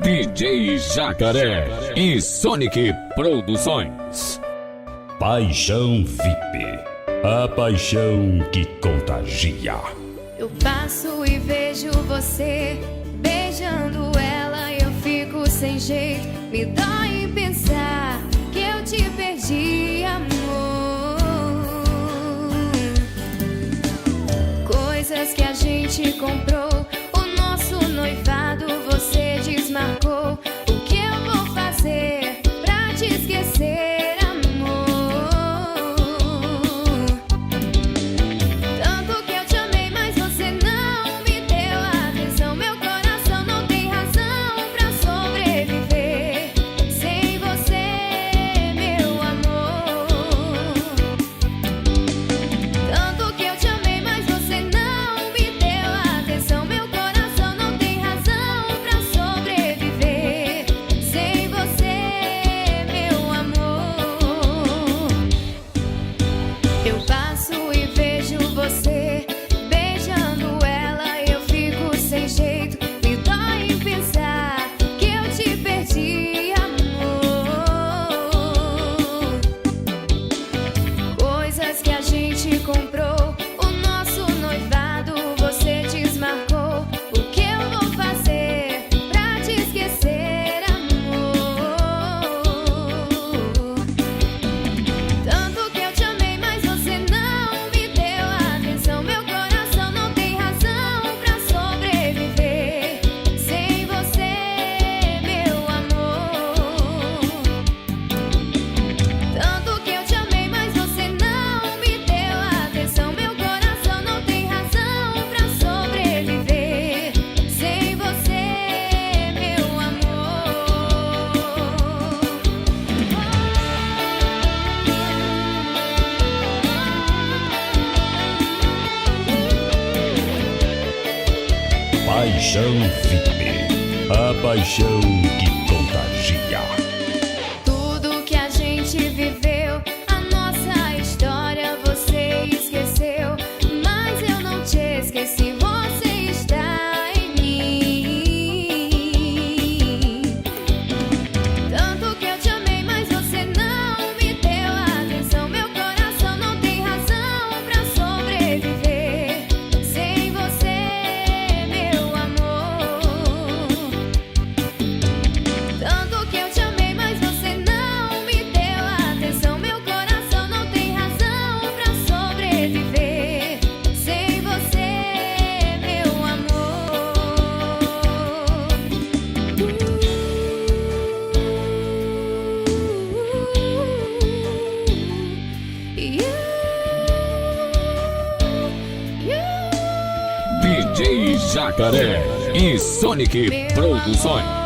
DJ Jacaré e Sonic Produções. Paixão VIP, a paixão que contagia. Eu passo e vejo você beijando ela e eu fico sem jeito. Me dói pensar que eu te perdi, amor. Coisas que a gente comprou, o nosso noivado você desmarcou. O que eu vou fazer pra te esquecer, amor? Tanto que eu te amei, mas você não me deu atenção. Meu coração não tem razão pra sobreviver sem você, meu amor. Tanto que eu te amei, mas você não me deu atenção. Meu coração não tem razão pra sobreviver sem você, meu amor. Eu passo e vejo você beijando ela e eu fico sem jeito. Me dói pensar que eu te perdi, amor. Coisas que a gente comprou, o nosso noivado você desmarcou. O que eu vou fazer pra te esquecer, amor? Tanto que eu te amei, mas você não me deu atenção. Meu coração não tem razão pra sobreviver sem você, meu amor. Tanto que eu te amei, mas você não me deu atenção. Meu coração não tem razão pra sobreviver sem você, meu amor. Paixão VIP, a paixão que contagia. Tudo que a gente viveu, a nossa história você esqueceu. Mas eu não te esqueci, você está em mim. Tanto que eu te amei, mas você não me deu atenção. Meu coração não tem razão pra sobreviver sem você, meu amor. Tanto que eu te amei, mas você não me deu atenção. Meu coração não tem razão pra sobreviver sem você, meu amor. DJ Jacaré e Sonic Produções.